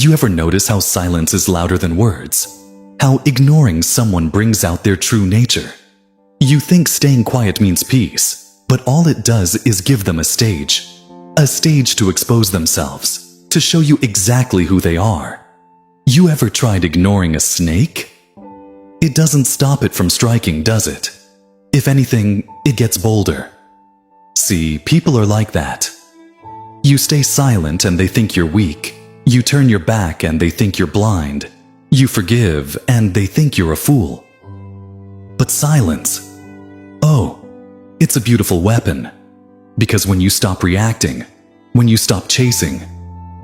you ever notice how silence is louder than words? How ignoring someone brings out their true nature? You think staying quiet means peace, but all it does is give them a stage to expose themselves, to show you exactly who they are. You ever tried ignoring a snake? It doesn't stop it from striking, does it? If anything, it gets bolder. See, people are like that. You stay silent and they think you're weak. You turn your back and they think you're blind. You forgive and they think you're a fool. But silence, oh, it's a beautiful weapon. Because when you stop reacting, when you stop chasing,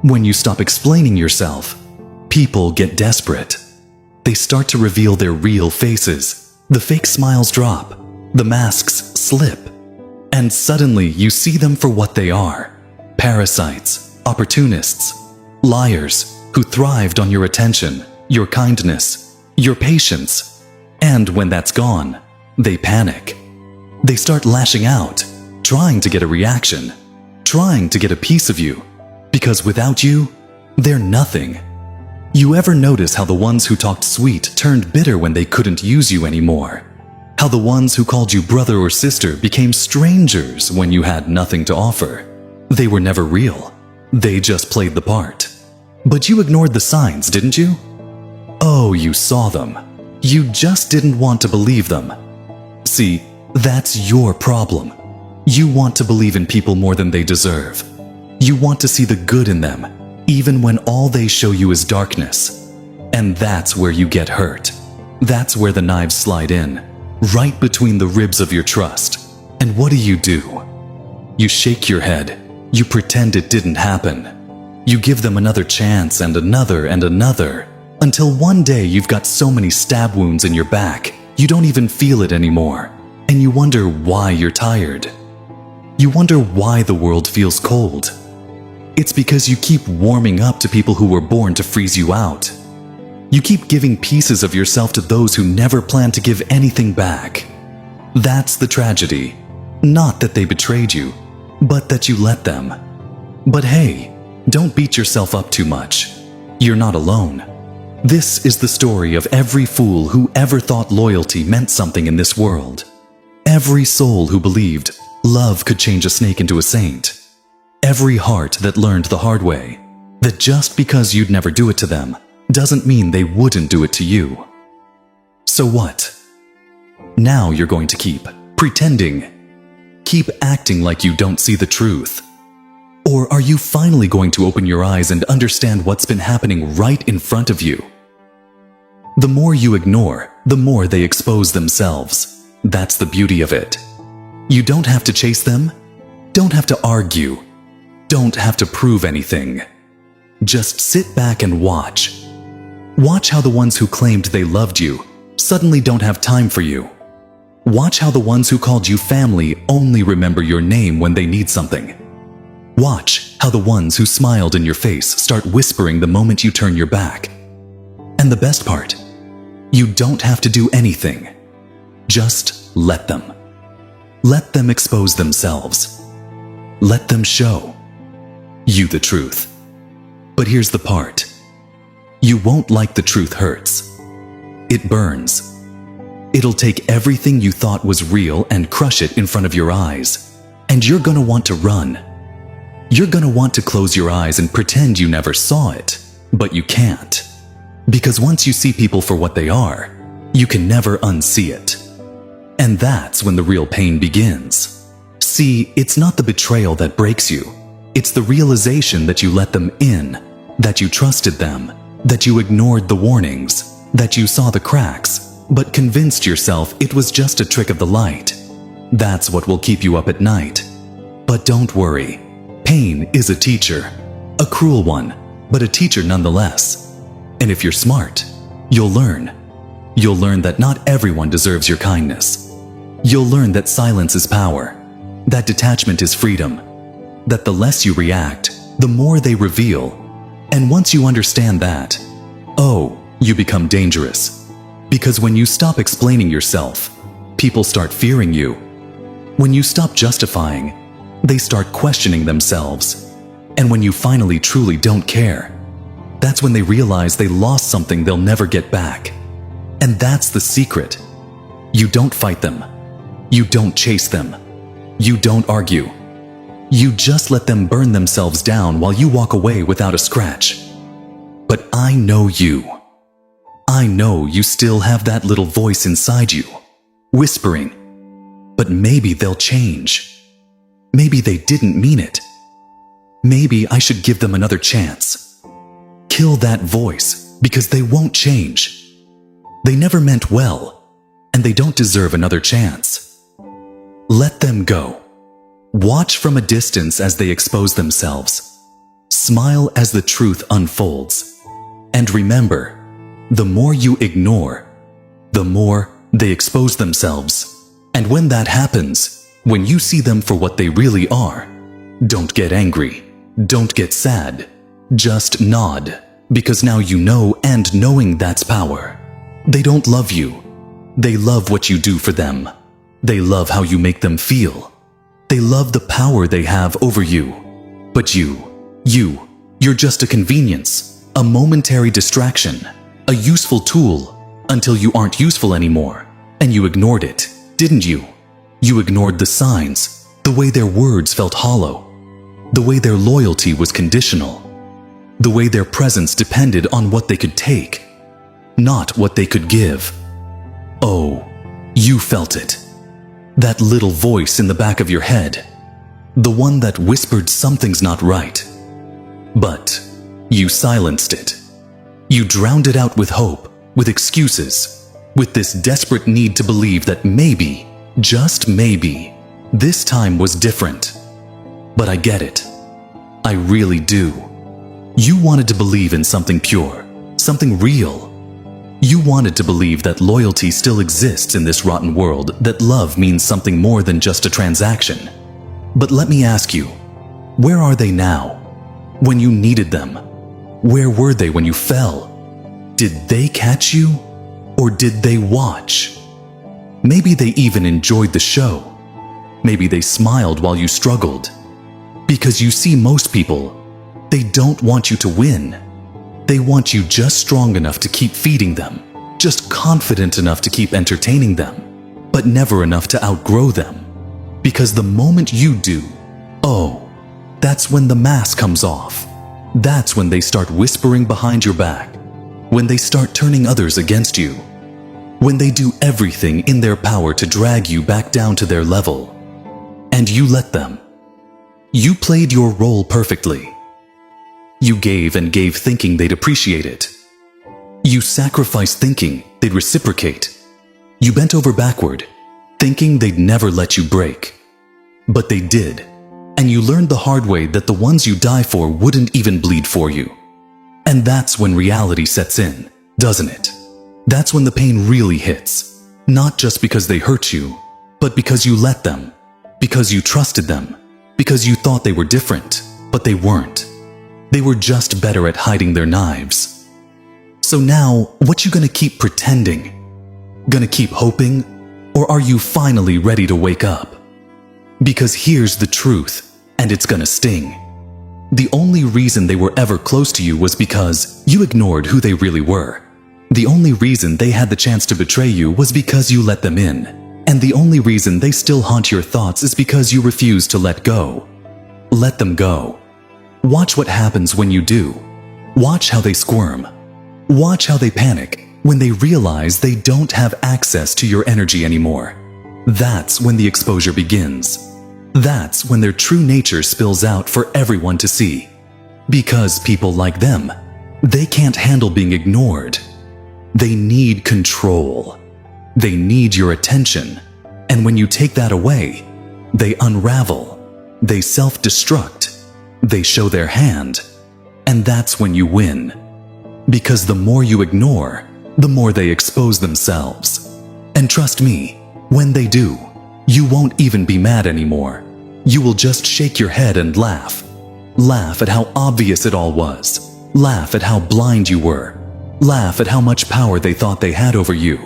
when you stop explaining yourself, people get desperate. They start to reveal their real faces. The fake smiles drop, the masks slip, and suddenly you see them for what they are: parasites, opportunists, liars who thrived on your attention, your kindness, your patience. And when that's gone, they panic. They start lashing out, trying to get a reaction, trying to get a piece of you, because without you, they're nothing. You ever notice how the ones who talked sweet turned bitter when they couldn't use you anymore? How the ones who called you brother or sister became strangers when you had nothing to offer? They were never real. They just played the part. But you ignored the signs, didn't you? Oh, you saw them. You just didn't want to believe them. See, that's your problem. You want to believe in people more than they deserve. You want to see the good in them, even when all they show you is darkness. And that's where you get hurt. That's where the knives slide in, right between the ribs of your trust. And what do? You shake your head. You pretend it didn't happen. You give them another chance and another, until one day you've got so many stab wounds in your back, you don't even feel it anymore. And you wonder why you're tired. You wonder why the world feels cold. It's because you keep warming up to people who were born to freeze you out. You keep giving pieces of yourself to those who never planned to give anything back. That's the tragedy. Not that they betrayed you, but that you let them. But hey, don't beat yourself up too much. You're not alone. This is the story of every fool who ever thought loyalty meant something in this world. Every soul who believed love could change a snake into a saint. Every heart that learned the hard way, that just because you'd never do it to them, doesn't mean they wouldn't do it to you. So what? Now you're going to keep pretending. Keep acting like you don't see the truth. Or are you finally going to open your eyes and understand what's been happening right in front of you? The more you ignore, the more they expose themselves. That's the beauty of it. You don't have to chase them, don't have to argue, don't have to prove anything. Just sit back and watch. Watch how the ones who claimed they loved you suddenly don't have time for you. Watch how the ones who called you family only remember your name when they need something. Watch how the ones who smiled in your face start whispering the moment you turn your back. And the best part, you don't have to do anything. Just let them. Let them expose themselves. Let them show you the truth. But here's the part. You won't like the truth hurts. It burns. It'll take everything you thought was real and crush it in front of your eyes. And you're gonna want to run. You're gonna want to close your eyes and pretend you never saw it. But you can't. Because once you see people for what they are, you can never unsee it. And that's when the real pain begins. See, it's not the betrayal that breaks you. It's the realization that you let them in, that you trusted them, that you ignored the warnings, that you saw the cracks, but convinced yourself it was just a trick of the light. That's what will keep you up at night. But don't worry. Pain is a teacher. A cruel one, but a teacher nonetheless. And if you're smart, you'll learn. You'll learn that not everyone deserves your kindness. You'll learn that silence is power, that detachment is freedom, that the less you react, the more they reveal. And once you understand that, oh, you become dangerous. Because when you stop explaining yourself, people start fearing you. When you stop justifying, they start questioning themselves. And when you finally truly don't care, That's when they realize they lost something they'll never get back. And that's the secret. You don't fight them. You don't chase them. You don't argue. You just let them burn themselves down while you walk away without a scratch. But I know you. I know you still have that little voice inside you, whispering, but maybe they'll change. Maybe they didn't mean it. Maybe I should give them another chance. Kill that voice because they won't change. They never meant well, and they don't deserve another chance. Let them go. Watch from a distance as they expose themselves. Smile as the truth unfolds. And remember, the more you ignore, the more they expose themselves. And when that happens, when you see them for what they really are, don't get angry, don't get sad, just nod, because now you know, and knowing that's power. They don't love you. They love what you do for them. They love how you make them feel. They love the power they have over you. But you're just a convenience, a momentary distraction, a useful tool, until you aren't useful anymore. And you ignored it, didn't you? You ignored the signs, the way their words felt hollow, the way their loyalty was conditional, the way their presence depended on what they could take, not what they could give. Oh, you felt it. That little voice in the back of your head, the one that whispered something's not right. But you silenced it. You drowned it out with hope, with excuses, with this desperate need to believe that maybe, just maybe, this time was different. But I get it. I really do. You wanted to believe in something pure, something real. You wanted to believe that loyalty still exists in this rotten world, that love means something more than just a transaction. But let me ask you, where are they now? When you needed them? Where were they when you fell? Did they catch you? Or did they watch? Maybe they even enjoyed the show. Maybe they smiled while you struggled. Because you see, most people, they don't want you to win. They want you just strong enough to keep feeding them, just confident enough to keep entertaining them, but never enough to outgrow them. Because the moment you do, oh, that's when the mask comes off. That's when they start whispering behind your back, when they start turning others against you, when they do everything in their power to drag you back down to their level. And you let them. You played your role perfectly. You gave and gave thinking they'd appreciate it. You sacrificed thinking they'd reciprocate. You bent over backward, thinking they'd never let you break. But they did, and you learned the hard way that the ones you die for wouldn't even bleed for you. And that's when reality sets in, doesn't it? That's when the pain really hits, not just because they hurt you, but because you let them, because you trusted them, because you thought they were different, but they weren't. They were just better at hiding their knives. So now, what you gonna keep pretending? Gonna keep hoping? Or are you finally ready to wake up? Because here's the truth, and it's gonna sting. The only reason they were ever close to you was because you ignored who they really were. The only reason they had the chance to betray you was because you let them in. And the only reason they still haunt your thoughts is because you refuse to let go. Let them go. Watch what happens when you do. Watch how they squirm. Watch how they panic when they realize they don't have access to your energy anymore. That's when the exposure begins. That's when their true nature spills out for everyone to see. Because people like them, they can't handle being ignored. They need control. They need your attention. And when you take that away, they unravel. They self-destruct. They show their hand. And that's when you win. Because the more you ignore, the more they expose themselves. And trust me, when they do, you won't even be mad anymore. You will just shake your head and laugh. Laugh at how obvious it all was. Laugh at how blind you were. Laugh at how much power they thought they had over you.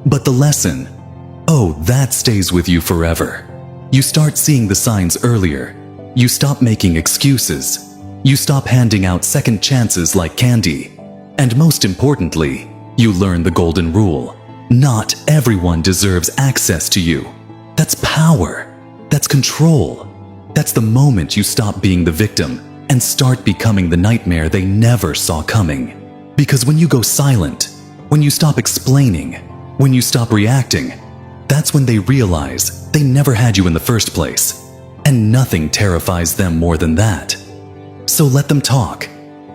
But the lesson, oh, that stays with you forever. You start seeing the signs earlier. You stop making excuses. You stop handing out second chances like candy. And most importantly, you learn the golden rule. Not everyone deserves access to you. That's power. That's control. That's the moment you stop being the victim and start becoming the nightmare they never saw coming. Because when you go silent, when you stop explaining, when you stop reacting, that's when they realize they never had you in the first place. And nothing terrifies them more than that. So let them talk.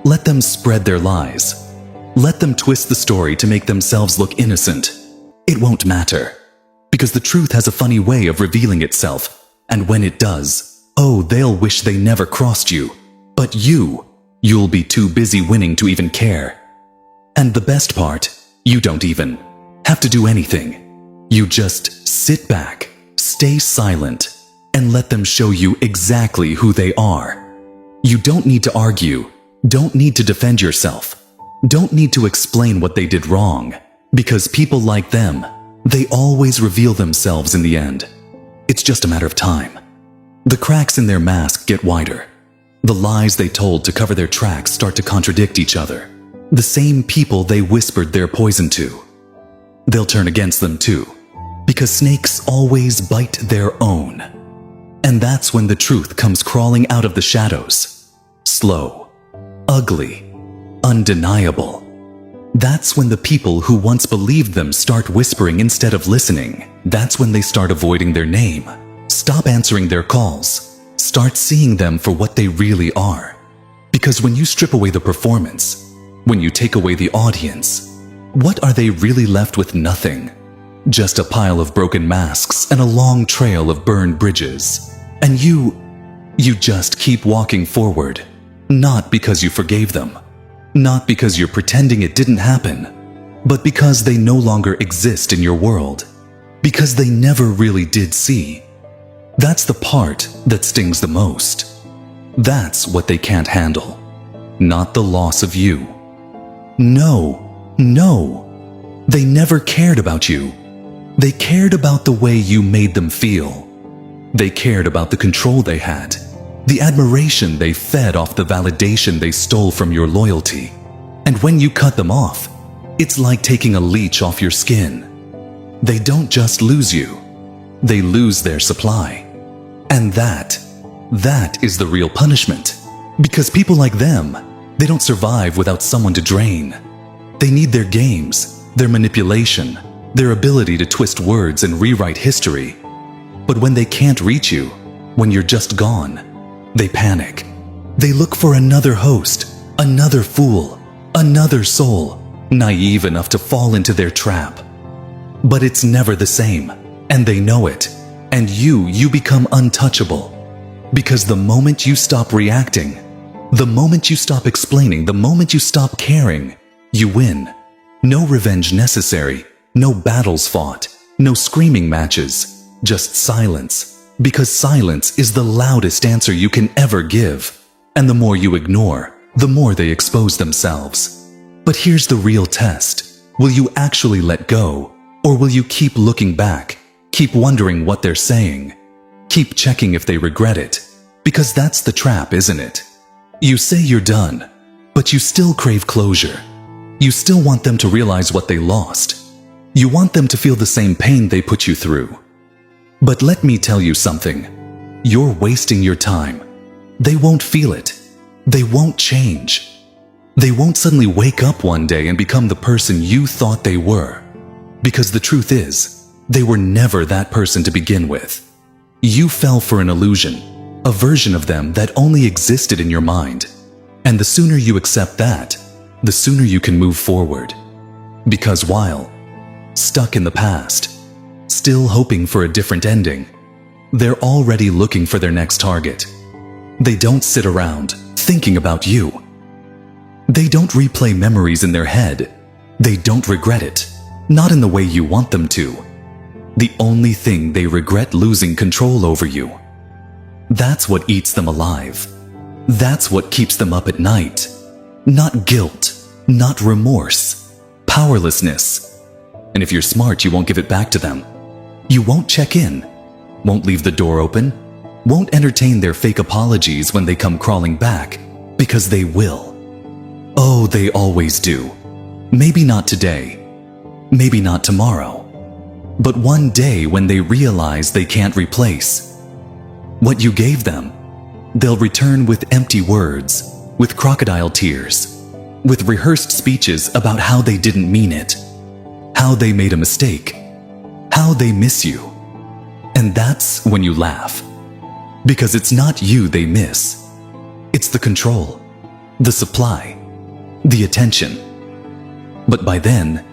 Let them spread their lies. Let them twist the story to make themselves look innocent. It won't matter. Because the truth has a funny way of revealing itself. And when it does, oh, they'll wish they never crossed you. But you'll be too busy winning to even care. And the best part, you don't even have to do anything. You just sit back, stay silent, and let them show you exactly who they are. You don't need to argue, don't need to defend yourself, don't need to explain what they did wrong, because people like them, they always reveal themselves in the end. It's just a matter of time. The cracks in their mask get wider. The lies they told to cover their tracks start to contradict each other. The same people they whispered their poison to. They'll turn against them too, because snakes always bite their own. And that's when the truth comes crawling out of the shadows. Slow, ugly, undeniable. That's when the people who once believed them start whispering instead of listening. That's when they start avoiding their name, stop answering their calls, start seeing them for what they really are. Because when you strip away the performance, when you take away the audience, what are they really left with? Nothing. Just a pile of broken masks and a long trail of burned bridges. And you just keep walking forward. Not because you forgave them. Not because you're pretending it didn't happen. But because they no longer exist in your world. Because they never really did see. That's the part that stings the most. That's what they can't handle. Not the loss of you. No. They never cared about you. They cared about the way you made them feel. They cared about the control they had, the admiration they fed off the validation they stole from your loyalty. And when you cut them off, it's like taking a leech off your skin. They don't just lose you, they lose their supply. And that is the real punishment. Because people like them, they don't survive without someone to drain. They need their games, their manipulation, their ability to twist words and rewrite history. But when they can't reach you, when you're just gone, they panic. They look for another host, another fool, another soul, naive enough to fall into their trap. But it's never the same, and they know it. And you become untouchable. Because the moment you stop reacting, the moment you stop explaining, the moment you stop caring, you win. No revenge necessary, no battles fought, no screaming matches. Just silence, because silence is the loudest answer you can ever give. And the more you ignore, the more they expose themselves. But here's the real test. Will you actually let go? Or will you keep looking back, keep wondering what they're saying, keep checking if they regret it? Because that's the trap, isn't it? You say you're done, but you still crave closure. You still want them to realize what they lost. You want them to feel the same pain they put you through. But let me tell you something. You're wasting your time. They won't feel it. They won't change. They won't suddenly wake up one day and become the person you thought they were. Because the truth is, they were never that person to begin with. You fell for an illusion, a version of them that only existed in your mind. And the sooner you accept that, the sooner you can move forward. Because while stuck in the past, still hoping for a different ending, they're already looking for their next target. They don't sit around thinking about you. They don't replay memories in their head. They don't regret it, not in the way you want them to. The only thing they regret losing control over you. That's what eats them alive. That's what keeps them up at night. Not guilt, not remorse, powerlessness. And if you're smart, you won't give it back to them. You won't check in, won't leave the door open, won't entertain their fake apologies when they come crawling back, because they will. Oh, they always do. Maybe not today, maybe not tomorrow, but one day when they realize they can't replace what you gave them, they'll return with empty words, with crocodile tears, with rehearsed speeches about how they didn't mean it, how they made a mistake, how they miss you. And that's when you laugh. Because it's not you they miss. It's the control, the supply, the attention. But by then,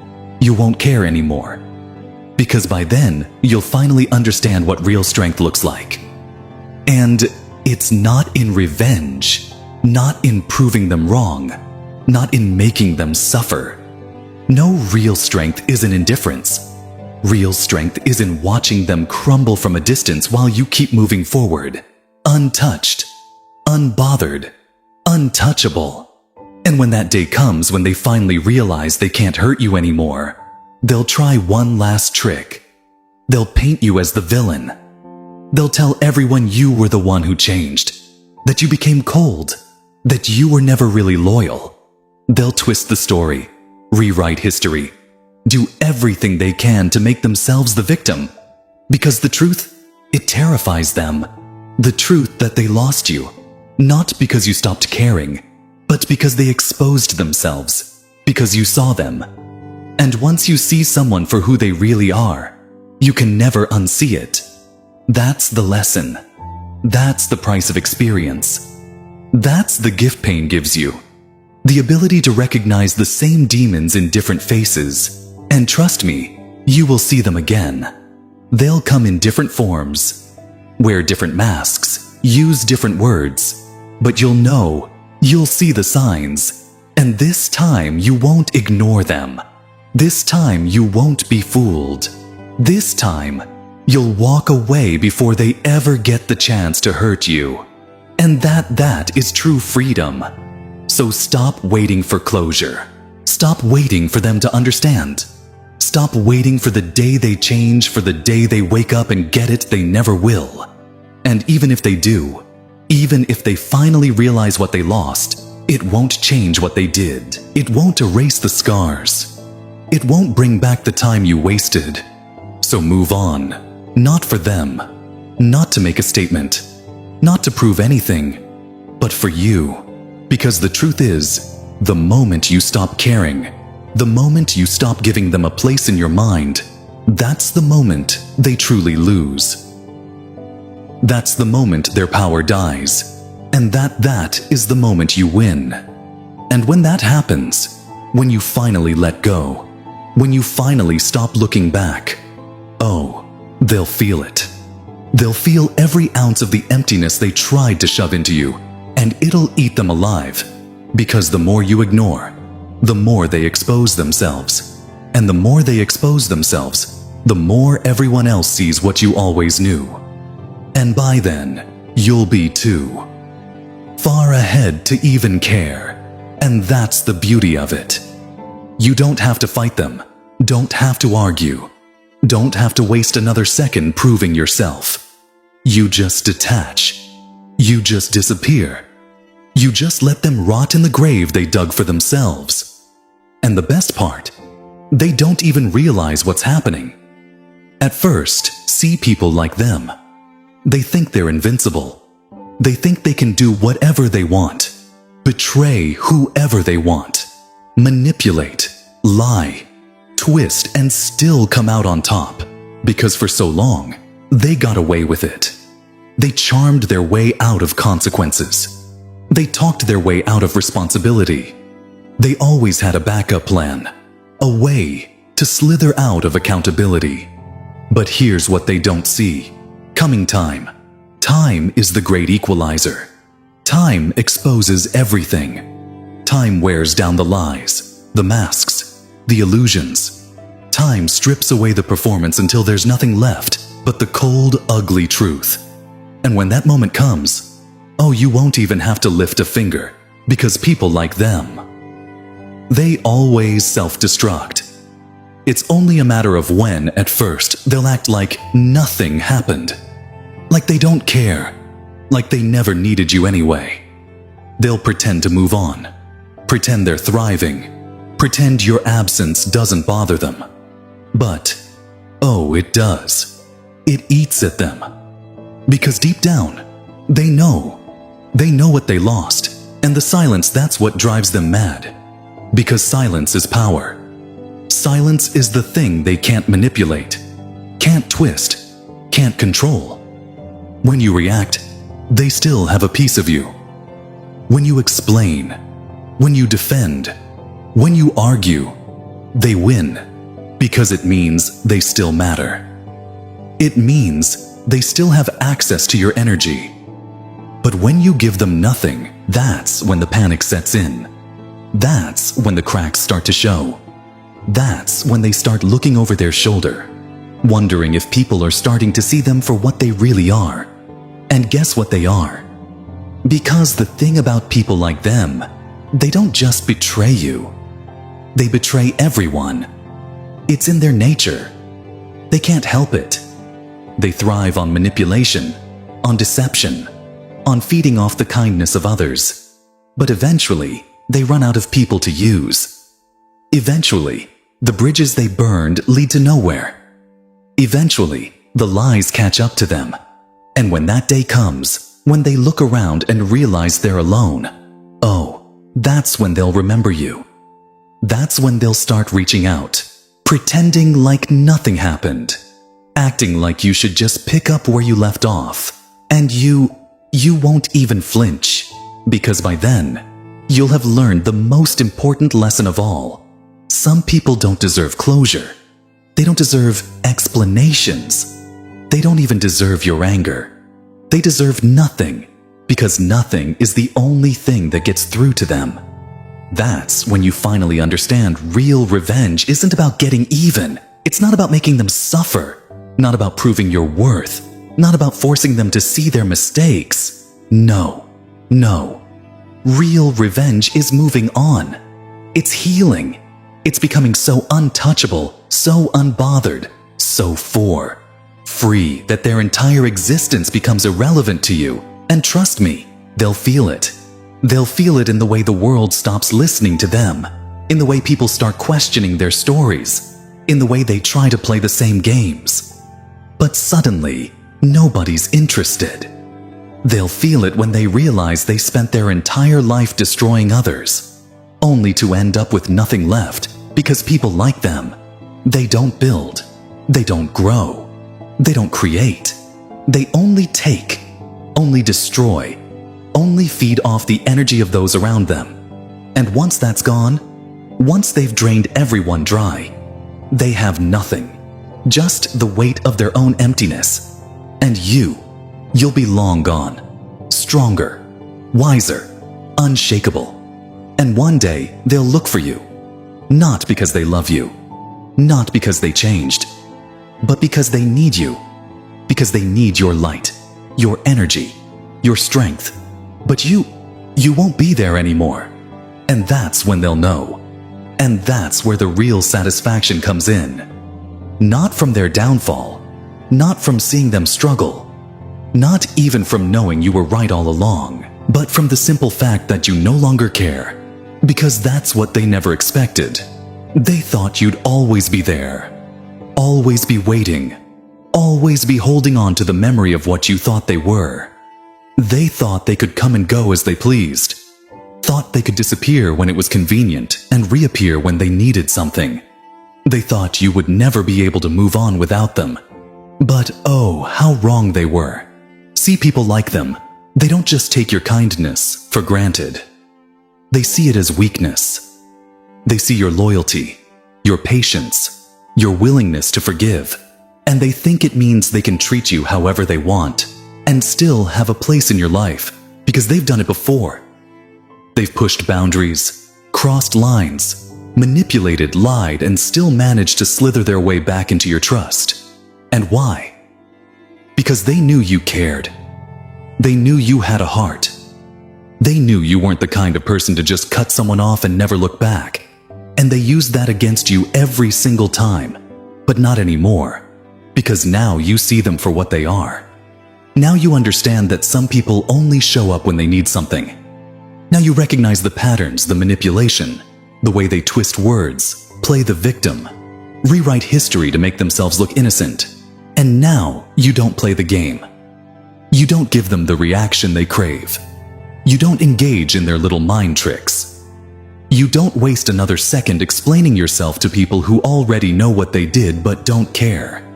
you won't care anymore. Because by then, you'll finally understand what real strength looks like. And it's not in revenge, not in proving them wrong, not in making them suffer. No, real strength is in indifference. Real strength is in watching them crumble from a distance while you keep moving forward, untouched, unbothered, untouchable. And when that day comes when they finally realize they can't hurt you anymore, they'll try one last trick. They'll paint you as the villain. They'll tell everyone you were the one who changed, that you became cold, that you were never really loyal. They'll twist the story, rewrite history, do everything they can to make themselves the victim. Because the truth, it terrifies them. The truth that they lost you, not because you stopped caring, but because they exposed themselves, because you saw them. And once you see someone for who they really are, you can never unsee it. That's the lesson. That's the price of experience. That's the gift pain gives you. The ability to recognize the same demons in different faces. And trust me, you will see them again. They'll come in different forms, wear different masks, use different words, but you'll know, you'll see the signs. And this time you won't ignore them. This time you won't be fooled. This time, you'll walk away before they ever get the chance to hurt you. And that is true freedom. So stop waiting for closure. Stop waiting for them to understand. Stop waiting for the day they change, for the day they wake up and get it they never will. And even if they do, even if they finally realize what they lost, it won't change what they did. It won't erase the scars. It won't bring back the time you wasted. So move on. Not for them. Not to make a statement. Not to prove anything. But for you. Because the truth is, the moment you stop caring, the moment you stop giving them a place in your mind, that's the moment they truly lose. That's the moment their power dies. And that is the moment you win. And when that happens, when you finally let go, when you finally stop looking back, oh, they'll feel it. They'll feel every ounce of the emptiness they tried to shove into you, and it'll eat them alive. Because the more you ignore, the more they expose themselves. And the more they expose themselves, the more everyone else sees what you always knew. And by then, you'll be too far ahead to even care. And that's the beauty of it. You don't have to fight them, don't have to argue, don't have to waste another second proving yourself. You just detach. You just disappear. You just let them rot in the grave they dug for themselves. And the best part, they don't even realize what's happening. At first, see people like them. They think they're invincible. They think they can do whatever they want, betray whoever they want, manipulate, lie, twist, and still come out on top. Because for so long, they got away with it. They charmed their way out of consequences. They talked their way out of responsibility. They always had a backup plan, a way to slither out of accountability. But here's what they don't see. Coming time. Time is the great equalizer. Time exposes everything. Time wears down the lies, the masks, the illusions. Time strips away the performance until there's nothing left but the cold, ugly truth. And when that moment comes, oh, you won't even have to lift a finger, because people like them, they always self-destruct. It's only a matter of when, at first, they'll act like nothing happened. Like they don't care. Like they never needed you anyway. They'll pretend to move on, pretend they're thriving, pretend your absence doesn't bother them. But, oh, it does. It eats at them. Because deep down, they know what they lost, and the silence, that's what drives them mad. Because silence is power. Silence is the thing they can't manipulate, can't twist, can't control. When you react, they still have a piece of you. When you explain, when you defend, when you argue, they win, because it means they still matter. It means they still have access to your energy. But when you give them nothing, that's when the panic sets in. That's when the cracks start to show. That's when they start looking over their shoulder, wondering if people are starting to see them for what they really are. And guess what they are? Because the thing about people like them, they don't just betray you. They betray everyone. It's in their nature. They can't help it. They thrive on manipulation, on deception, on feeding off the kindness of others. But eventually, they run out of people to use. Eventually, the bridges they burned lead to nowhere. Eventually, the lies catch up to them. And when that day comes, when they look around and realize they're alone, oh, that's when they'll remember you. That's when they'll start reaching out, pretending like nothing happened, acting like you should just pick up where you left off. And you won't even flinch, because by then, you'll have learned the most important lesson of all. Some people don't deserve closure. They don't deserve explanations. They don't even deserve your anger. They deserve nothing, because nothing is the only thing that gets through to them. That's when you finally understand real revenge isn't about getting even. It's not about making them suffer, not about proving your worth, not about forcing them to see their mistakes. No. Real revenge is moving on. It's healing. It's becoming so untouchable, so unbothered, so free that their entire existence becomes irrelevant to you. And trust me, they'll feel it. They'll feel it in the way the world stops listening to them, in the way people start questioning their stories, in the way they try to play the same games. But suddenly, nobody's interested. They'll feel it when they realize they spent their entire life destroying others, only to end up with nothing left because people like them, they don't build, they don't grow, they don't create. They only take, only destroy, only feed off the energy of those around them. And once that's gone, once they've drained everyone dry, they have nothing, just the weight of their own emptiness. And you'll be long gone, stronger, wiser, unshakable. And one day they'll look for you, not because they love you, not because they changed, but because they need you, because they need your light, your energy, your strength. But you won't be there anymore. And that's when they'll know. And that's where the real satisfaction comes in. Not from their downfall, not from seeing them struggle, not even from knowing you were right all along, but from the simple fact that you no longer care. Because that's what they never expected. They thought you'd always be there, always be waiting, always be holding on to the memory of what you thought they were. They thought they could come and go as they pleased, thought they could disappear when it was convenient and reappear when they needed something. They thought you would never be able to move on without them. But oh, how wrong they were. See people like them. They don't just take your kindness for granted. They see it as weakness. They see your loyalty, your patience, your willingness to forgive, and they think it means they can treat you however they want and still have a place in your life because they've done it before. They've pushed boundaries, crossed lines, manipulated, lied, and still managed to slither their way back into your trust. And why? Because they knew you cared. They knew you had a heart. They knew you weren't the kind of person to just cut someone off and never look back. And they used that against you every single time. But not anymore. Because now you see them for what they are. Now you understand that some people only show up when they need something. Now Now you recognize the patterns, the manipulation, the way they twist words, play the victim, rewrite history to make themselves look innocent. And now you don't play the game. You don't give them the reaction they crave. You don't engage in their little mind tricks. You don't waste another second explaining yourself to people who already know what they did but don't care.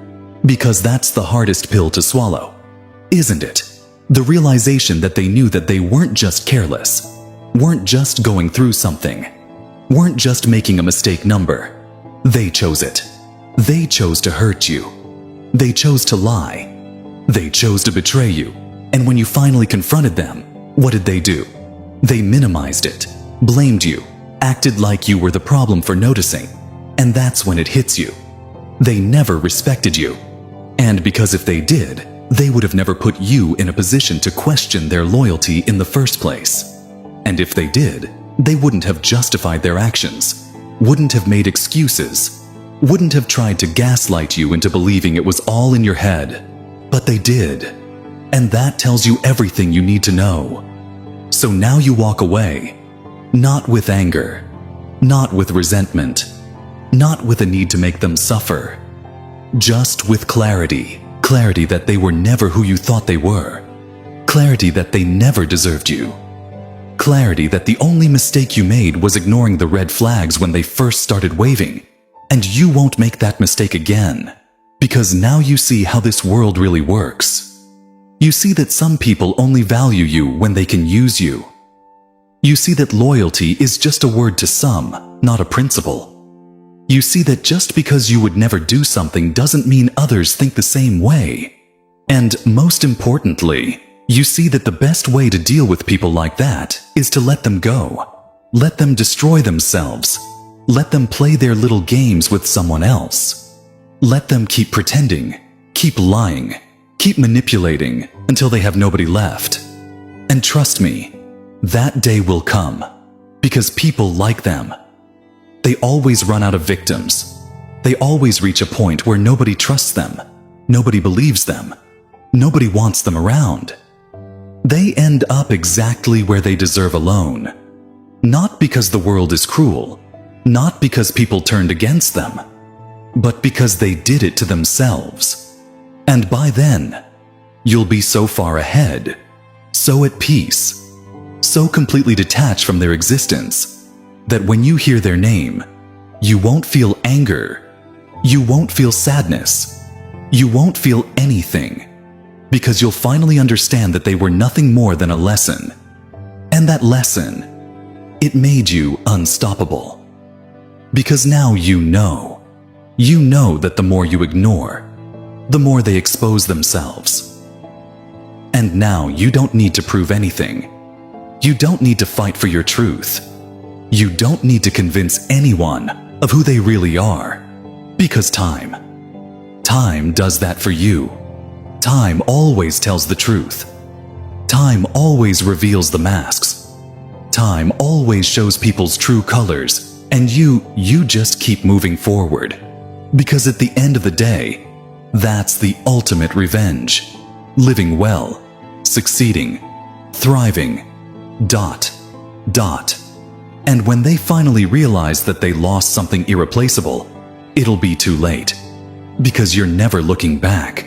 Because that's the hardest pill to swallow, isn't it? The realization that they knew that they weren't just careless, weren't just going through something, weren't just making a mistake number. They chose it. They chose to hurt you. They chose to lie. They chose to betray you. And when you finally confronted them, what did they do? They minimized it, blamed you, acted like you were the problem for noticing. And that's when it hits you. They never respected you. And because if they did, they would have never put you in a position to question their loyalty in the first place. And if they did, they wouldn't have justified their actions, wouldn't have made excuses, wouldn't have tried to gaslight you into believing it was all in your head. But they did. And that tells you everything you need to know. So now you walk away, not with anger, not with resentment, not with a need to make them suffer, just with clarity. Clarity that they were never who you thought they were. Clarity that they never deserved you. Clarity that the only mistake you made was ignoring the red flags when they first started waving. And you won't make that mistake again. Because now you see how this world really works. You see that some people only value you when they can use you. You see that loyalty is just a word to some, not a principle. You see that just because you would never do something doesn't mean others think the same way. And most importantly, you see that the best way to deal with people like that is to let them go. Let them destroy themselves. Let them play their little games with someone else. Let them keep pretending, keep lying, keep manipulating until they have nobody left. And trust me, that day will come, because people like them. They always run out of victims. They always reach a point where nobody trusts them, nobody believes them, nobody wants them around. They end up exactly where they deserve alone. Not because the world is cruel, not because people turned against them, but because they did it to themselves. And by then, you'll be so far ahead, so at peace, so completely detached from their existence, that when you hear their name, you won't feel anger, you won't feel sadness, you won't feel anything, because you'll finally understand that they were nothing more than a lesson. And that lesson, it made you unstoppable. Because now you know that the more you ignore, the more they expose themselves. And now you don't need to prove anything. You don't need to fight for your truth. You don't need to convince anyone of who they really are, because time does that for you. Time always tells the truth. Time always reveals the masks. Time always shows people's true colors, and you just keep moving forward. Because at the end of the day, that's the ultimate revenge. Living well, succeeding, thriving, ... And when they finally realize that they lost something irreplaceable, it'll be too late. Because you're never looking back.